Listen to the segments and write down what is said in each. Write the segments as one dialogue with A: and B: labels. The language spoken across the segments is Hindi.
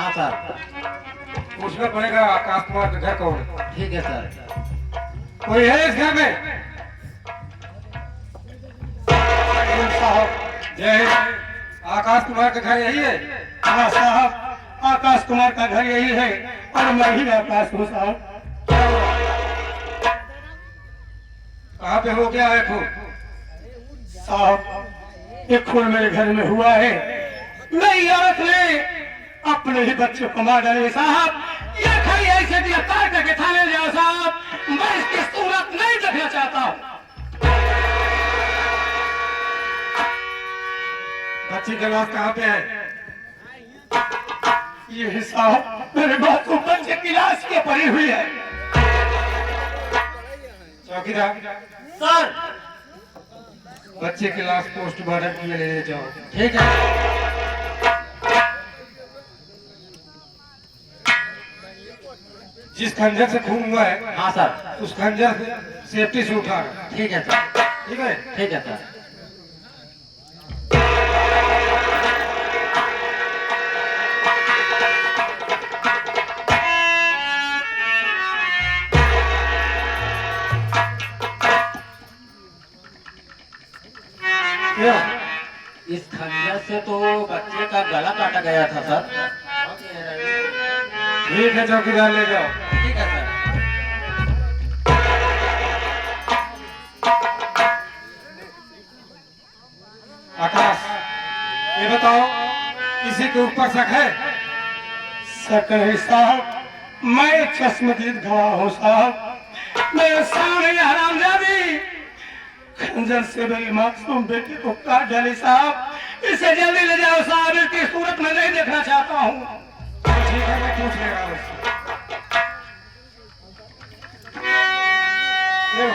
A: हाँ सर।
B: पूछना पड़ेगा आकाश कुमार का घर कौन है।
A: ठीक है सर।
B: कोई है इस घर में?
C: साहब
B: जय हिंद। आकाश कुमार का घर यही है?
C: हाँ साहब, आकाश कुमार का घर यही है और मैं ही आकाश हूँ साहब।
B: कहाँ पे हो गया है खून?
C: साहब एक खून मेरे घर में हुआ है। नई औरत ने अपने ही बच्चे को मार डाले साहब। ये खाई ऐसे गिरफ्तार करके थाने ले जाओ साहब। मैं इसकी सूरत नहीं देखना चाहता हूँ।
B: बच्ची की लाश कहाँ पे है?
C: ये साहब मेरे बाथरूम बच्चे की लाश के पड़ी हुई है।
B: चौकीदार
A: सर।
B: बच्चे की लाश पोस्टमार्टम के लिए ले जाओ।
A: ठीक है।
B: जिस खंजर से खून हुआ है
A: हाँ सर।
B: उस खंजर से सेफ्टी से उठा।
A: ठीक है सर।
B: ठीक है।
A: ठीक है सर।
B: क्या?
A: इस खंजर से तो बच्चे का गला काटा गया था सर।
B: ठीक है चौकीदार, ले जाओ।
A: ठीक है सर।
B: आकाश, ये बताओ किसी के ऊपर शक है?
C: शक नहीं साहब, मैं चश्मदीद गवाह हूँ साहब। मेरे सामने हरामजादी खंजर से मेरी मासूम बेटे को काट डाली साहब। इसे जल्दी ले जाओ साहब, इसकी सूरत में नहीं देखना चाहता हूँ।
B: ठीक है, मैं पूछ लेगा उससे। लो,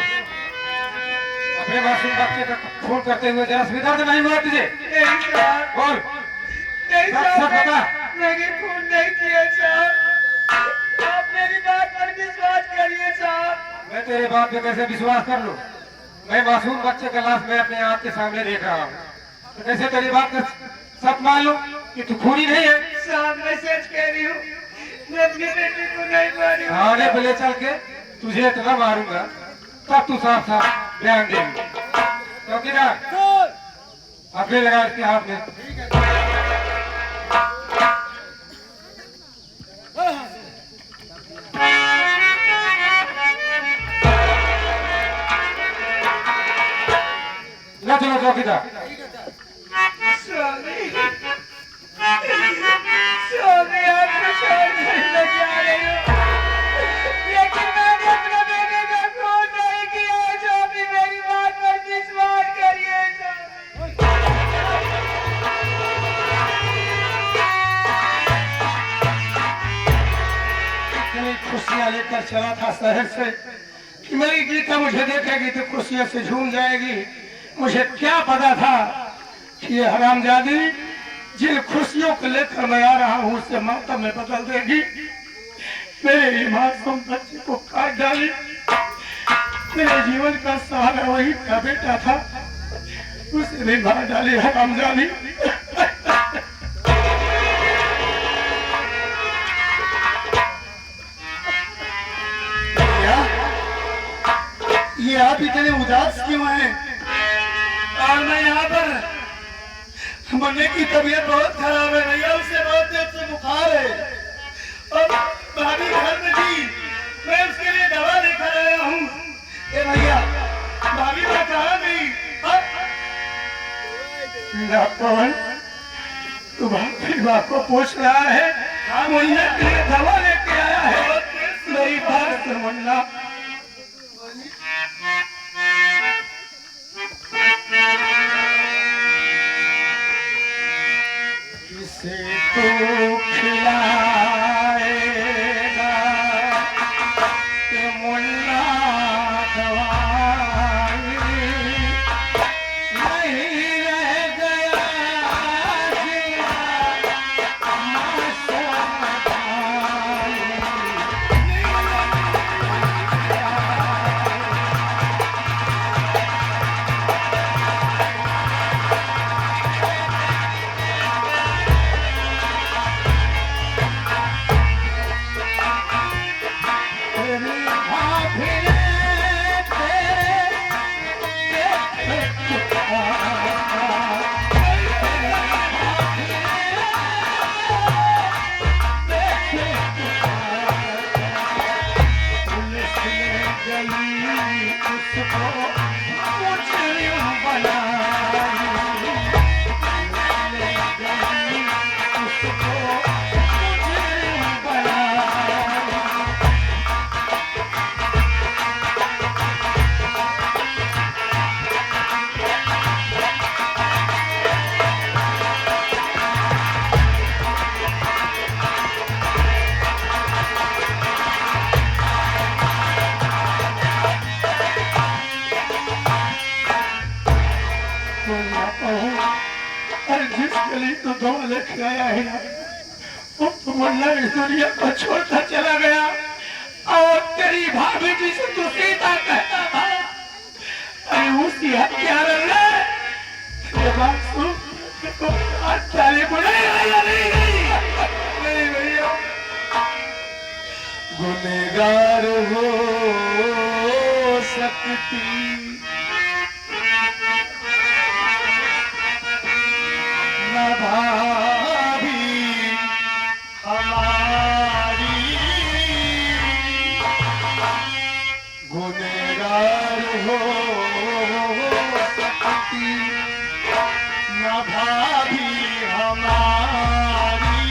B: अपने मासूम बच्चे का खून करते हुए जरा सुविधा तो नहीं हुआ तुझे? बोल, सच बता।
C: मैंने खून नहीं किया साहब। आप मेरी बात पर विश्वास करिए साहब।
B: मैं तेरे बात पे कैसे विश्वास कर लूं? मैं मासूम बच्चे का लाश मैं अपने आँख के सामने देख रहा हूँ, तो कैसे तेरी बात का सच मान लूं कि तू खूनी नहीं है?
C: साहब मैं सच कह रही हूँ, मैं अपनी बेटी को नहीं मारी।
B: थाने पे ले चल के तुझे इतना मारूंगा तब तू साफ साफ बयान देगी। चौकीदार, हथेली लगा इसके हाथ में। ना चलो चौकीदार।
C: स्वामी, स्वामी आपको छोड़ने नहीं जा रही हूँ, लेकिन मैंने अपने बेटे का खून नहीं किया है स्वामी। मेरी बात पर विश्वास करिए इतनी खुशियाँ लेकर चला था शहर से कि मेरी गीता मुझे देखेगी तो खुशियों से झूम जाएगी। मुझे क्या पता था कि ये हरामजादी जिन खुशियों को लेकर मैं आ रहा हूँ उससे मातम में बदल देगी। मेरे मासूम बच्चे को काट डाली। मेरे जीवन का सहारा वही का बेटा था, उसे भी मार डाली हरामजादी। ये आप इतने उदास क्यों हैं? और मैं यहाँ पर मुन्ने की तबीयत बहुत खराब है भैया, उसे बहुत देर से बुखार है और भाभी घर में थी, मैं उसके लिए दवा लेकर आया हूँ। ए भैया, भाभी मैं कहाँ गई? डॉक्टर तू भाभी माँ को पूछ रहा है, मुन्ने के लिए दवा लेके आया है। मेरी बात सुन मुन्ना, किसे तू खिलाएगा कि मुन्ना दवाई नहीं रह गया के लिए तो दवा लेके आया है ना, वो तो मुन्ना इस दुनिया को छोड़कर चला गया और तेरी भाभी जी से तू सीता कहता था, अरे उसी हत्यारे ने ये बात सुन हत्यारे को नहीं भैया गुनहगार हो सकती न भाभी हमारी, गुनहगार हो सकती न भाभी हमारी,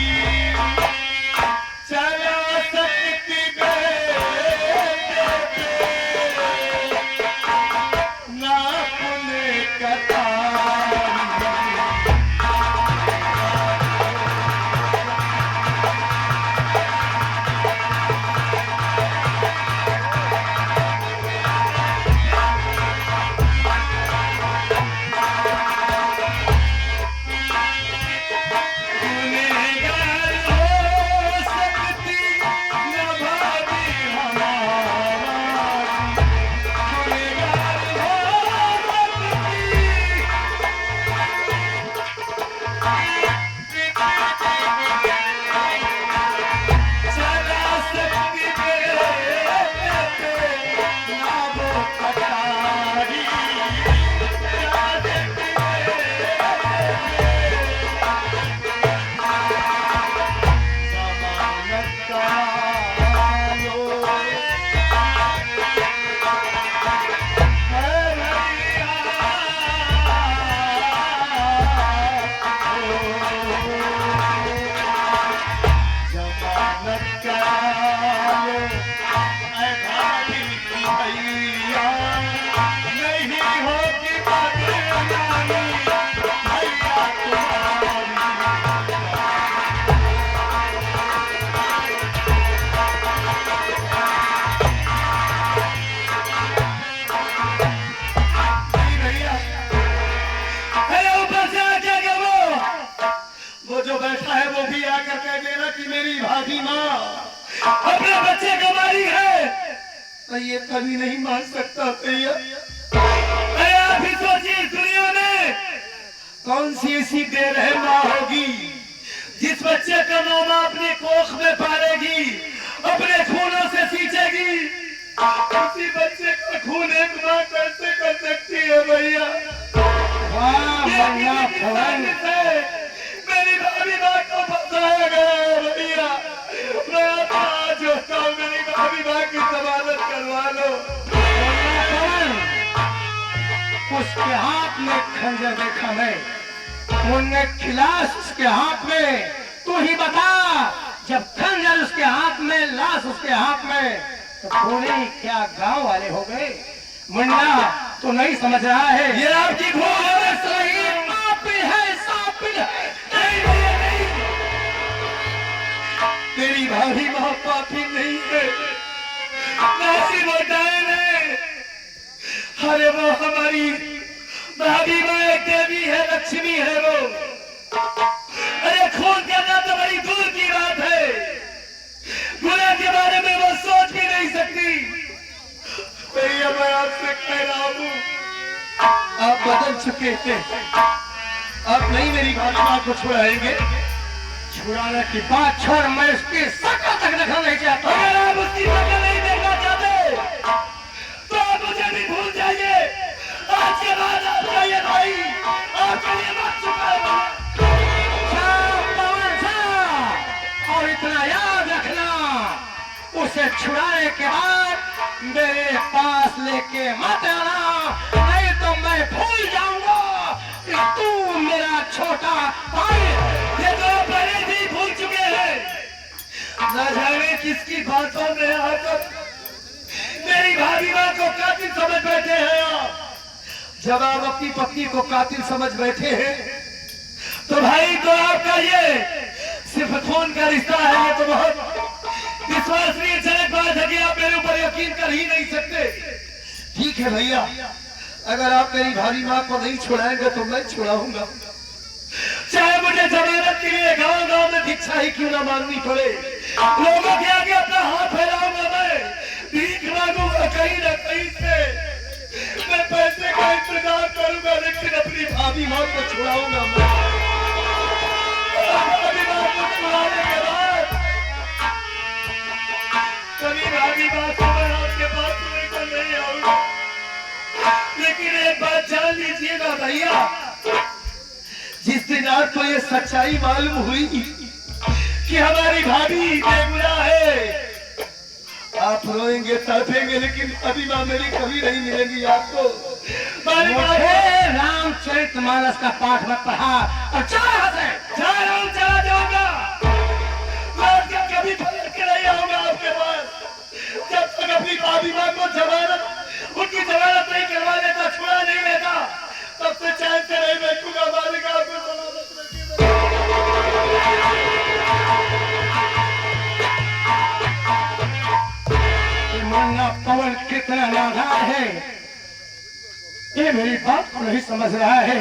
C: चला सकती ना पुण्य कतारी। मेरी भाभी माँ अपने बच्चे को मारी है, तो ये कभी नहीं मान सकता भैया। आप ही सोचिए इस दुनिया में कौन सी ऐसी बेरहम माँ होगी जिस बच्चे का नाम अपने कोख में पालेगी, अपने खूनों से सींचेगी। उसी बच्चे का खून एक माँ कैसे कर सकती है भैया? मेरी भाभी माँ को फंसाया गया भैया। मैं आज जोता हूँ मेरी भाभी माँ की जमानत करवा लो। उसके हाथ में खंजर देखा मैं, उनने खिलास उसके हाथ में। तू ही बता, जब खंजर उसके हाथ में, लाश उसके हाथ में, तो पूरे क्या गांव वाले हो गए? मुन्ना तू नहीं समझ रहा है, ये आपकी भूल है। सही पापी है, सापी है। नहीं भैया नहीं, तेरी भाभी माँ पापी नहीं है, नासी मोटाए नहीं। अरे वो हमारी भाभी माँ एक देवी है, लक्ष्मी है वो। अरे खून करना तो बड़ी दूर की बात है, गुनाह के बारे में वो सोच भी नहीं सकती। भैया मैं आपसे कह रहा हूँ, आप बदल चुके थे, आप नहीं मेरी भाभी माँ को छुड़ाएंगे। छुड़ाने की बात छोड़, मैं उसकी शक्ल तक देखना नहीं चाहता। अगर आप उसकी शक्ल नहीं देखना चाहते तो आप मुझे भी भूल जाइए। आज के बाद आप जाइए भाई, आपके लिए बात चुका है। और इतना याद रखना, उसे छुड़ाने के बाद मेरे पास लेके मत आना, नहीं तो मैं भूल जाऊंगा कि तू मेरा छोटा भाई। ये तो पहले भी भूल चुके हैं, न जाने किसकी बातों में आकर मेरी भाभी माँ को कातिल समझ बैठे हैं आप। जब आप अपनी पत्नी को कातिल समझ बैठे हैं तो भाई तो आपका ये सिर्फ खून का रिश्ता है, ये तो बहुत विश्वसनीय जनक बात है कि आप मेरे ऊपर यकीन कर ही नहीं सकते। ठीक है भैया, अगर आप मेरी भाभी माँ को नहीं छुड़ाएंगे तो मैं छुड़ाऊंगा। चाहे मुझे जमानत के लिए गांव गांव में भिक्षा ही क्यों ना मांगनी पड़े, लोगों के आगे अपना हाथ फैलाऊंगा, मैं भीख मांगूंगा कहीं ना कहीं से, मैं पैसे का इंतजार करूंगा, लेकिन अपनी भाभी माँ को छुड़ाऊंगा मैं। भाभी माँ को छुड़ाने के बाद कभी भाभी माँ को मैं आपके पास लेकर नहीं आऊंगा। लेकिन एक बात जान लीजिएगा भैया, जिस दिन आपको ये सच्चाई मालूम हुई कि हमारी भाभी बेगुनाह है, आप रोएंगे तड़पेंगे, लेकिन अभी माँ मेरी कभी नहीं मिलेगी आपको। रामचरितमानस का पाठ मत पढ़ा और चला जाऊंगा, लौट के कभी पलट के नहीं आऊंगा आपके पास। जब तक अपनी भाभी माँ को जमानत, उनकी जमानत नहीं करवा लेता, छुड़ा नहीं लेता, तब से चैन से नहीं बैठूंगा। मालिक आपको सलामत रखिए। मुन्ना पवन कितना नादान है, ये मेरी बात को नहीं समझ रहा है।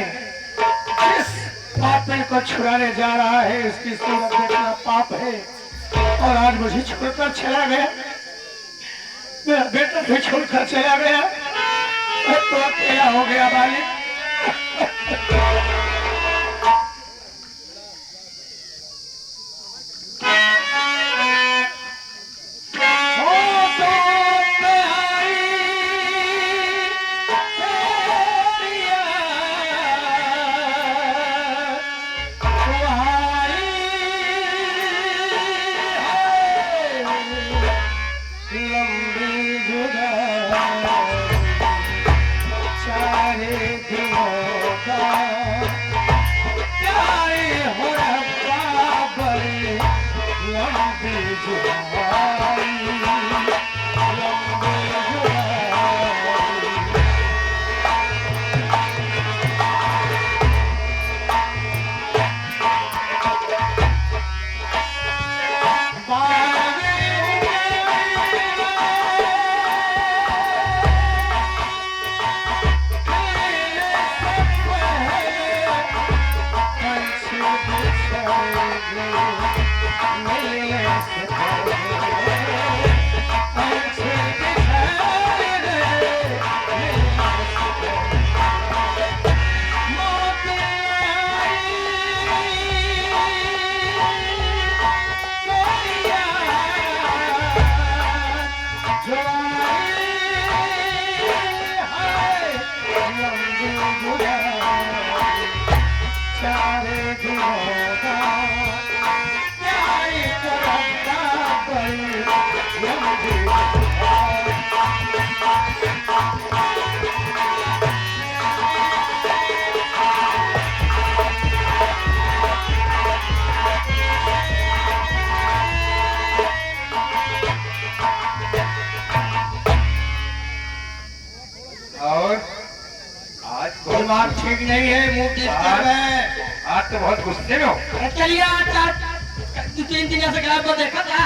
C: जिस पापी को छुड़ाने जा रहा है उसकी सूरत देखना पाप है, और आज मुझे छोड़कर चला गया, मेरा बेटा भी छोड़कर चला गया, मैं तो अकेला हो गया मालिक। दिमाग ठीक नहीं है, मुंह डिस्टर्ब है।
B: आज तो बहुत गुस्से में हो।
C: चलिए 3 दिन से गायब को देखा था।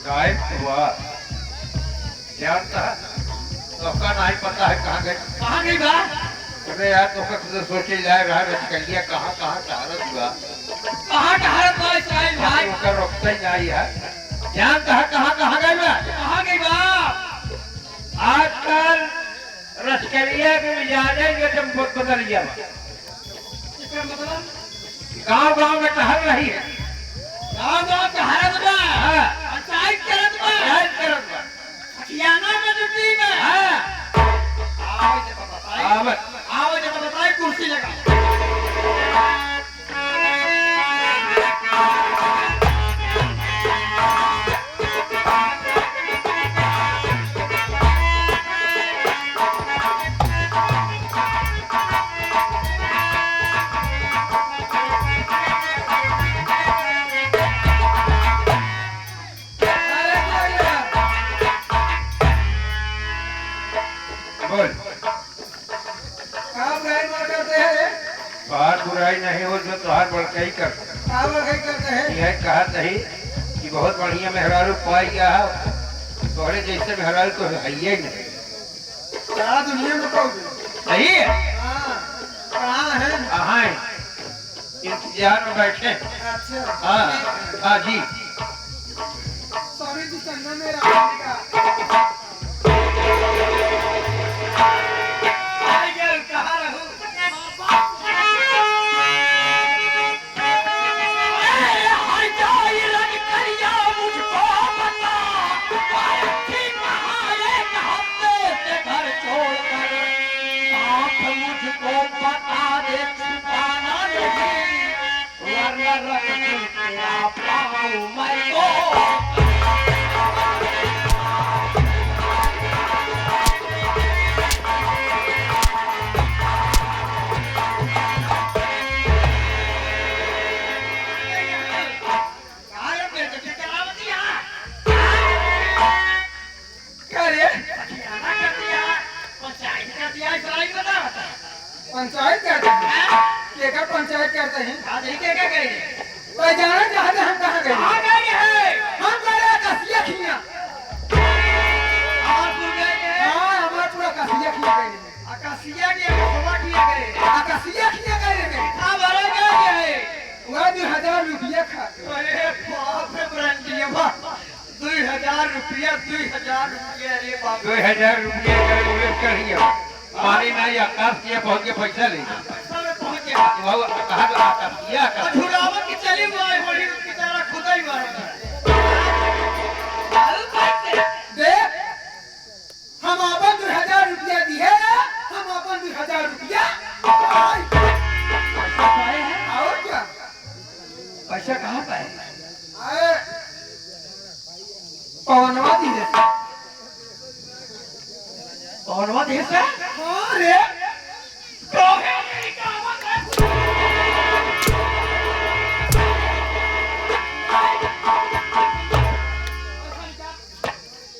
B: गायब हुआ जानता है, सबका नहीं पता है कहाँ गए।
C: कहाँ गई बा?
B: अरे यार तो खुद सोचे जाए रहा रचकलिया कहाँ कहाँ टहरत हुआ।
C: कहाँ टहरत हुआ इसराइल भाई?
B: होकर रोकता ही नहीं है। जानता है कहाँ कहाँ गए मैं?
C: कहाँ गई बा?
B: आजकल रचकलिया के मिजाजे के जब बदल गया, गाँव गाँव में टहल रही है।
C: गाँव गाँव टहरत बा? पंचायत करत बा?
B: करत बा।
C: खियाना में जुटी में? आओ जब बताए कुर्सी लगा।
B: बुराई नहीं हो जो तुहार बड़काई करते हैं। यह कहा नहीं कि बहुत बढ़िया मेहरारू पाई गया है, तोहरे जैसे मेहरारू तो है ही नहीं।
C: सारा दुनिया में कहोगे
B: सही है।
C: कहाँ है?
B: कहाँ है? इंतजार में बैठे।
C: अच्छा
B: हाँ हाँ जी।
C: सॉरी जी चंदन में रानी का कहाँ रहूं पंचायत करते हैं क्या पंचायत करते हैं क्या करेंगे तो जाना चाहते हम कहाँ गए हम गए कसिया खिया हमारा पूरा कसिया खिया गए कसिया खिया गए वह 2000 रुपया खा 2000 रुपया
B: 2000 रुपया पानी नहीं आकाश किया पहुंच के पैसा ले कहा आकाश किया
C: की चली बेचारा खुदा ही देख हम अपन 2000 रुपया दिए हम अपन 2000 रुपया और क्या
A: पैसा कहाँ पाए?
C: पवनवा दी है
A: पवनवा देश है?
C: हाँ रे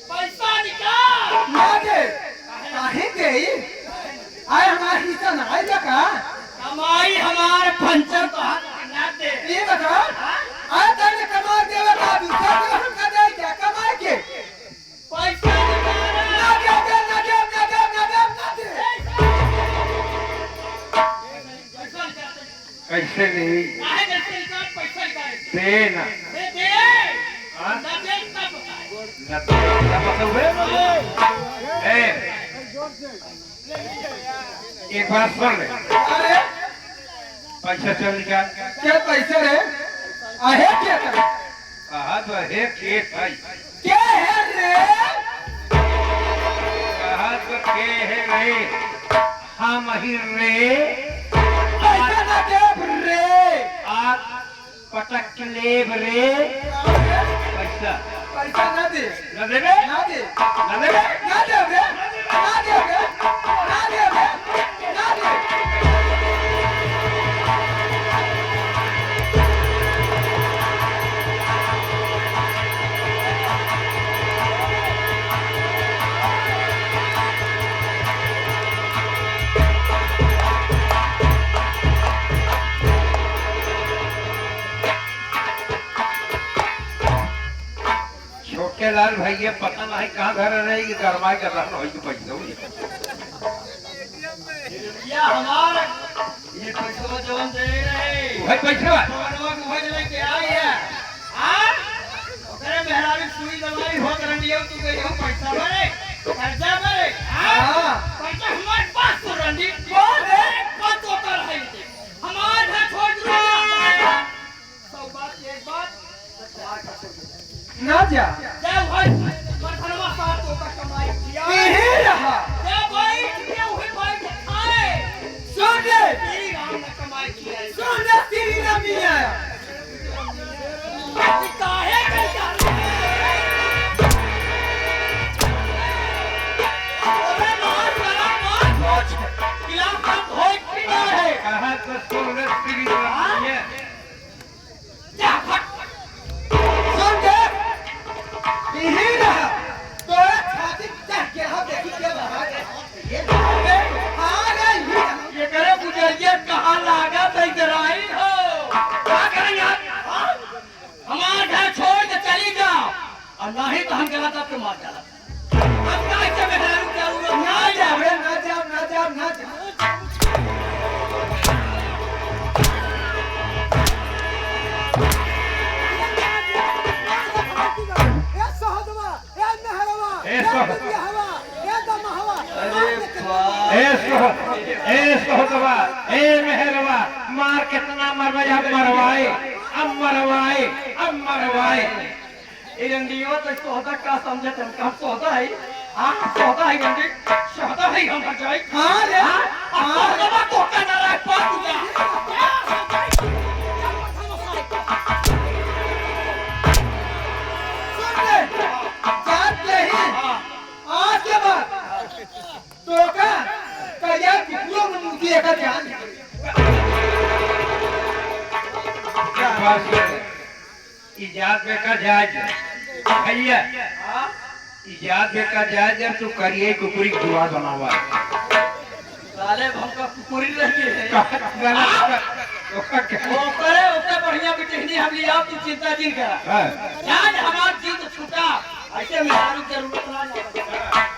D: पैसा निकाल
C: ना दे काहे गई आए हमारा हिस्सा ना आए का
D: कमाई हमारे पंचर तो हाथ ना दे
C: ये बता आए तेरे कमा देवे का दूसरा को हम का दे क्या कमाए के
D: पैसा निकाल
C: ना दे ना दे ना दे ना दे ना दे
D: पैसा निकाल
B: कैसे नहीं
D: काहे जैसे निकाल पैसा निकाल
B: देना
D: दे ना दे तब
B: एक बात सुन ले
C: अरे
B: पैसा चल निकाल
C: क्या पैसा रे आहे क्या कर
B: कहा तो है के भाई
C: क्या है रे
B: कहा तो के है रे हम ही रे
C: पैसा ना दे रे
B: आप पटक लेब रे पैसा
C: पैसा ना दे
B: न देबे
C: ना दे
B: न देबे
C: ना दे रे ना दे रे ना दे रे ना दे
B: छोटे लाल भैया पता नहीं कहाँ घर रहेगी गरमाई कर रहा है पैसा
D: या हमारा ये पैसा जवन दे रहे
B: भाई पैसा
D: पवनवा को भज लेके आई है हां ओकरे मेहरारू सुई दवाई हो करंडियो तू गई हो पैसा भरे कर्जा भरे
C: हां
D: पैसा हमारे पास तो रंडी
C: कौन है?
D: बात तो कर रही थी हमारे घर छोड़ दो सब बात एक बात
C: ना जा
D: जब भाई मरखनवा साथ तो का कमाई किया
C: यही रहा
D: जब भाई ये हुई भाई खाए
C: सुन ले
D: तेरी राम ने कमाई किया है
C: सुन ले तेरी ना मिया
D: काहे कर जा अरे मार बड़ा मार कुछ खिलाफ का होई पीना है
B: कहा तो सुन तेरी है
D: जा फट
C: सुन ले यही रहा तोरा छाती चढ़ के हम देखी के बाहर ये हां रे
D: ये करे गुजरिया कहां लागा त इधर आई हो क्या करें यार हाँ? हमारा घर छोड़ के चली जाओ और नहीं तो हम गलत आपको मार डाला अब क्या इससे बेहतर क्या हुआ
C: ना जा रे ना जा ना जा ना जा मरवाए अब मरवाए।
D: इरंडियो तो सोदा का समझे तुम कब सोदा है सोदा है गंदी सोदा है हम जाए
C: हाँ रे
D: सोदा तो का ना रहा पास जा
C: जात नहीं आज के बाद तो का करिया कुकुरों में मुक्ति एक जान
B: इजाद बेका जायज भैया इजाद बेका जायज जब तू करिए कुकुरी दुआ बनावा
D: साले भंका कुकुरी रही है
B: ओके
D: वो करे उससे बढ़िया बिटहनी हम लिया तू चिंता जिन करा आज हमार जीत छूटा ऐसे मेहरारू जरूरत ना